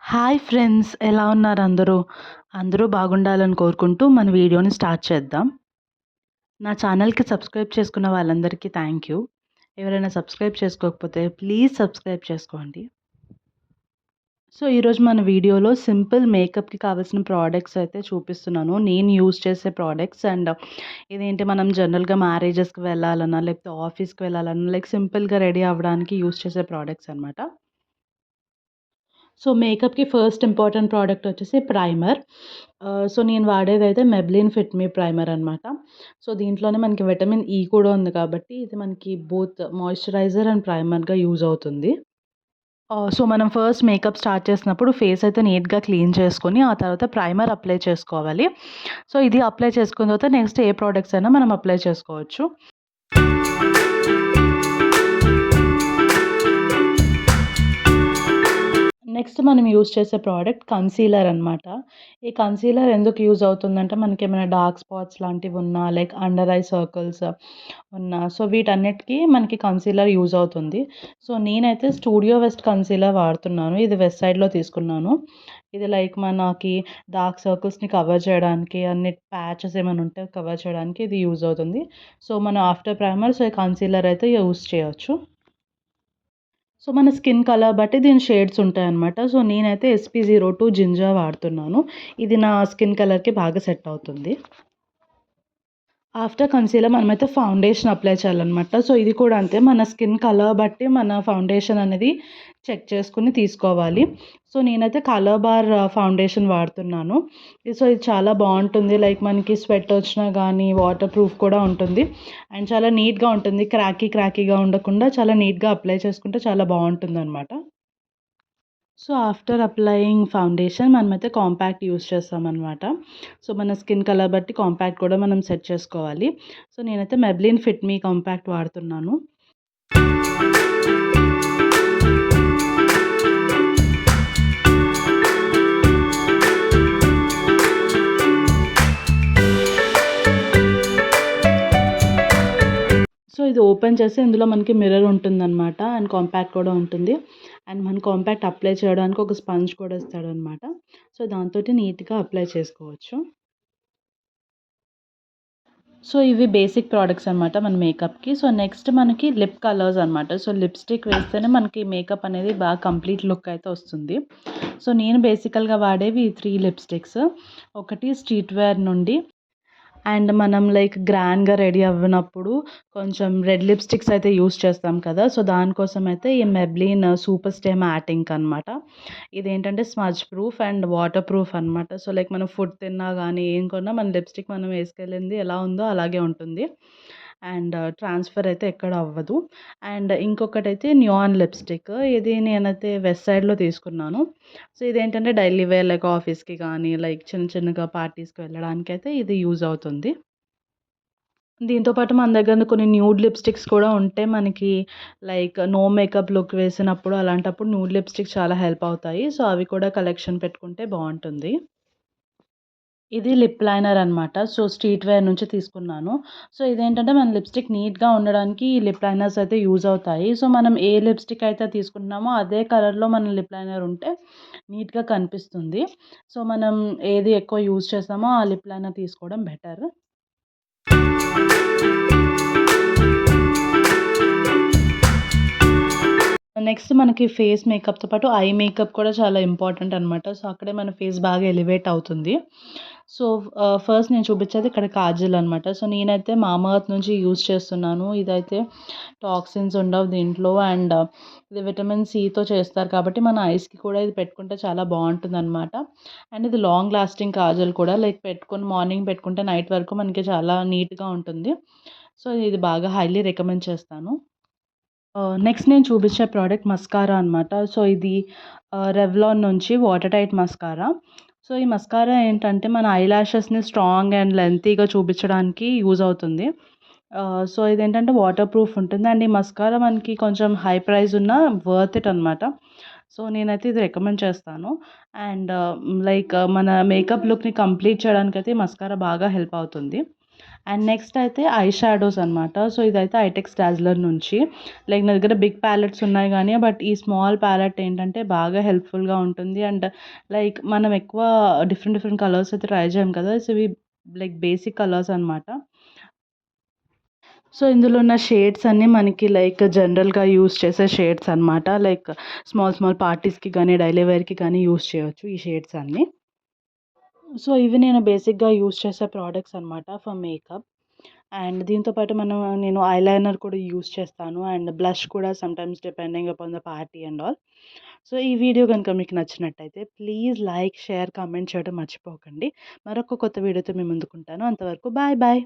Hi friends, ఎలా ఉన్నారు అందరూ? అందరూ బాగుండాలని కోరుకుంటూ మన వీడియోని స్టార్ట్ చేద్దాం. నా ఛానల్‌కి సబ్స్క్రైబ్ చేసుకున్న వాళ్ళందరికీ థ్యాంక్ యూ. ఎవరైనా సబ్స్క్రైబ్ చేసుకోకపోతే ప్లీజ్ సబ్స్క్రైబ్ చేసుకోండి. సో, ఈరోజు మన వీడియోలో సింపుల్ మేకప్‌కి కావాల్సిన ప్రొడక్ట్స్ అయితే చూపిస్తున్నాను. నేను యూజ్ చేసే ప్రొడక్ట్స్ అండ్ ఇదేంటి మనం జనరల్‌గా మ్యారేజెస్‌కి వెళ్ళాలన్నా, లేకపోతే ఆఫీస్‌కి వెళ్ళాలన్నా, లైక్ సింపుల్‌గా రెడీ అవ్వడానికి యూజ్ చేసే ప్రొడక్ట్స్ అనమాట. సో, మేకప్‌కి ఫస్ట్ ఇంపార్టెంట్ ప్రోడక్ట్ వచ్చేసి ప్రైమర్. సో, నేను వాడేదైతే మెబ్లిన్ ఫిట్ మీ ప్రైమర్ అనమాట. సో, దీంట్లోనే మనకి విటమిన్ ఈ కూడా ఉంది కాబట్టి ఇది మనకి బోత్ మాయిశ్చరైజర్ అండ్ ప్రైమర్‌గా యూజ్ అవుతుంది. సో, మనం ఫస్ట్ మేకప్ స్టార్ట్ చేసినప్పుడు ఫేస్ అయితే నీట్‌గా క్లీన్ చేసుకొని, ఆ తర్వాత ప్రైమర్ అప్లై చేసుకోవాలి. సో, ఇది అప్లై చేసుకున్న తర్వాత నెక్స్ట్ ఏ ప్రొడక్ట్స్ అయినా మనం అప్లై చేసుకోవచ్చు. నెక్స్ట్ మనం యూజ్ చేసే ప్రోడక్ట్ కన్సీలర్ అనమాట. ఈ కన్సీలర్ ఎందుకు యూజ్ అవుతుందంటే, మనకేమైనా డార్క్ స్పాట్స్ లాంటివున్నా, లైక్ అండర్ ఐ సర్కిల్స్ ఉన్నా, సో వీటన్నిటికి మనకి కన్సీలర్ యూజ్ అవుతుంది. సో నేనైతే స్టూడియో వెస్ట్ కన్సీలర్ వాడుతున్నాను. ఇది వెస్ట్ సైడ్‌లో తీసుకున్నాను. ఇది లైక్ మనకి డార్క్ సర్కిల్స్‌ని కవర్ చేయడానికి, అన్ని ప్యాచెస్ ఏమైనా ఉంటే కవర్ చేయడానికి ఇది యూజ్ అవుతుంది. సో మనం ఆఫ్టర్ ప్రైమర్ ఈ కన్సీలర్ అయితే యూజ్ చేయొచ్చు. సో, మన స్కిన్ కలర్ బట్టి దీని షేడ్స్ ఉంటాయన్నమాట. సో, నేనైతే SP02 జింజర్ వాడుతున్నాను. ఇది నా స్కిన్ కలర్‌కి బాగా సెట్ అవుతుంది. ఆఫ్టర్ కన్సీలర్ మనమైతే ఫౌండేషన్ అప్లై చేయాలనమాట. సో, ఇది కూడా అంతే. మన స్కిన్ కలర్ బట్టి మన ఫౌండేషన్ అనేది చెక్ చేసుకొని తీసుకోవాలి. సో, నేనైతే కలర్ బార్ ఫౌండేషన్ వాడుతున్నాను. సో, ఇది చాలా బావుంటుంది. లైక్ మనకి స్వెట్ వచ్చినా గానీ వాటర్ ప్రూఫ్ కూడా ఉంటుంది. అండ్ చాలా నీట్‌గా ఉంటుంది. క్రాకీగా ఉండకుండా చాలా నీట్‌గా అప్లై చేసుకుంటే చాలా బావుంటుందనమాట. సో, ఆఫ్టర్ అప్లయింగ్ ఫౌండేషన్ మనమైతే కాంపాక్ట్ యూజ్ చేస్తామనమాట. సో, మన స్కిన్ కలర్ బట్టి కాంపాక్ట్ కూడా మనం సెట్ చేసుకోవాలి. సో, నేనైతే మెబ్లిన్ ఫిట్ మీ కాంపాక్ట్ వాడుతున్నాను. సో, ఇది ఓపెన్ చేస్తే ఇందులో మనకి మిర్రర్ ఉంటుందనమాట. అండ్ కాంపాక్ట్ కూడా ఉంటుంది. అండ్ మన కాంపాక్ట్ అప్లై చేయడానికి ఒక స్పంజ్ కూడా ఇస్తాడనమాట. సో, దాంతోటి నీట్‌గా అప్లై చేసుకోవచ్చు. సో, ఇవి బేసిక్ ప్రొడక్ట్స్ అనమాట మన మేకప్‌కి. సో, నెక్స్ట్ మనకి లిప్ కలర్స్ అనమాట. సో, లిప్‌స్టిక్ వేస్తేనే మనకి మేకప్ అనేది బాగా కంప్లీట్ లుక్ అయితే వస్తుంది. సో, నేను బేసికల్‌గా వాడేవి ఈ 3 లిప్‌స్టిక్స్. ఒకటి స్ట్రీట్ వేర్ నుండి అండ్ మనం లైక్ గ్రాండ్‌గా రెడీ అవ్వనప్పుడు కొంచెం రెడ్ లిప్‌స్టిక్స్ అయితే యూజ్ చేస్తాం కదా! సో, దానికోసం అయితే ఈ మెబ్లిన్ సూపర్ స్టే మ్యాట్ ఇంక్ అనమాట. ఇదేంటంటే smudge proof and water proof అనమాట. సో, లైక్ మనం ఫుడ్ తిన్నా గానీ, ఏం కొన్నా మన లిప్‌స్టిక్ మనం వేసుకెళ్ళింది ఎలా ఉందో అలాగే ఉంటుంది. అండ్ ట్రాన్స్‌ఫర్ అయితే ఎక్కడ అవ్వదు. అండ్ ఇంకొకటైతే న్యూయాన్ లిప్‌స్టిక్. ఇది నేనైతే వెస్ట్ సైడ్‌లో తీసుకున్నాను. సో, ఇదేంటంటే డైలీ వేర్ లైక్ ఆఫీస్‌కి కానీ, లైక్ చిన్నగా పార్టీస్‌కి వెళ్ళడానికైతే ఇది యూజ్ అవుతుంది. దీంతో పాటు మన దగ్గర కొన్ని న్యూడ్ లిప్‌స్టిక్స్ కూడా ఉంటే మనకి లైక్ నో మేకప్ లుక్ వేసినప్పుడు అలాంటప్పుడు న్యూడ్ లిప్‌స్టిక్స్ చాలా హెల్ప్ అవుతాయి. సో, అవి కూడా కలెక్షన్ పెట్టుకుంటే బావుంటుంది. ఇది లిప్ లైనర్ అనమాట. సో, స్ట్రీట్ వేర్ నుంచి తీసుకున్నాను. సో, ఇదేంటంటే మన లిప్‌స్టిక్ నీట్‌గా ఉండడానికి ఈ లిప్ లైనర్స్ అయితే యూజ్ అవుతాయి. సో, మనం ఏ లిప్‌స్టిక్ అయితే తీసుకుంటున్నామో అదే కలర్‌లో మన లిప్ లైనర్ ఉంటే నీట్‌గా కనిపిస్తుంది. సో, మనం ఏది ఎక్కువ యూజ్ చేస్తామో ఆ లిప్ లైనర్ తీసుకోవడం బెటర్. నెక్స్ట్ మనకి ఫేస్ మేకప్‌తో పాటు ఐ మేకప్ కూడా చాలా ఇంపార్టెంట్ అనమాట. సో, అక్కడే మన ఫేస్ బాగా ఎలివేట్ అవుతుంది. సో, ఫస్ట్ నేను చూపించేది ఇక్కడ కాజల్ అనమాట. సో, నేనైతే మామా ఎర్త్ నుంచి యూజ్ చేస్తున్నాను. ఇదైతే టాక్సిన్స్ ఉండవు దీంట్లో అండ్ ఇది విటమిన్ సితో చేస్తారు కాబట్టి మన ఐస్‌కి కూడా ఇది పెట్టుకుంటే చాలా బావుంటుందనమాట. అండ్ ఇది లాంగ్ లాస్టింగ్ కాజల్ కూడా లైక్ పెట్టుకొని మార్నింగ్ పెట్టుకుంటే నైట్ వరకు మనకి చాలా నీట్‌గా ఉంటుంది. సో, ఇది బాగా హైలీ రికమెండ్ చేస్తాను. నెక్స్ట్ నేను చూపించే ప్రోడక్ట్ మస్కారా అనమాట. సో, ఇది రెవ్లాన్ నుంచి వాటర్ టైట్ మస్కారా. సో, ఈ మస్కారా ఏంటంటే మన ఐ లాషెస్‌ని స్ట్రాంగ్ అండ్ లెంతీగా చూపించడానికి యూజ్ అవుతుంది. సో, ఇదేంటంటే వాటర్ ప్రూఫ్ ఉంటుంది. అండ్ ఈ మస్కారా మనకి కొంచెం హై ప్రైస్ ఉన్న వర్త్ ఇట్ అనమాట. సో, నేనైతే ఇది రికమెండ్ చేస్తాను. అండ్ లైక్ మన మేకప్ లుక్‌ని కంప్లీట్ చేయడానికైతే ఈ మస్కారా బాగా హెల్ప్ అవుతుంది. అండ్ నెక్స్ట్ అయితే ఐ షాడోస్ అనమాట. సో ఇదైతే ఐటెక్స్ డాజ్లర్ నుంచి. లైక్ నా దగ్గర బిగ్ ప్యాలెట్స్ ఉన్నాయి గానీ, బట్ ఈ స్మాల్ ప్యాలెట్ ఏంటంటే బాగా హెల్ప్‌ఫుల్‌గా ఉంటుంది. అండ్ లైక్ మనం ఎక్కువ డిఫరెంట్ డిఫరెంట్ కలర్స్ అయితే ట్రై చేయం కదా! సో ఇవి లైక్ బేసిక్ కలర్స్ అనమాట. సో ఇందులో ఉన్న షేడ్స్ అన్నీ మనకి లైక్ జనరల్‌గా యూజ్ చేసే షేడ్స్ అనమాట. లైక్ స్మాల్ స్మాల్ పార్టీస్‌కి గానీ, డైలీ వేర్‌కి గానీ యూజ్ చేయొచ్చు ఈ షేడ్స్ అన్నీ. సో ఇవి నేను బేసిక్‌గా యూజ్ చేసే ప్రొడక్ట్స్ అనమాట ఫర్ మేకప్. అండ్ దీంతో పాటు నేను ఐలైనర్ కూడా యూజ్ చేస్తాను. అండ్ బ్లష్ కూడా sometimes depending upon the party and all. So ఈ వీడియో గనుక మీకు నచ్చినట్టయితే ప్లీజ్ లైక్, షేర్, కామెంట్ చేయడం మర్చిపోకండి. మరొక కొత్త వీడియోతో మీ ముందుకుంటాను. అంతవరకు బాయ్ బాయ్.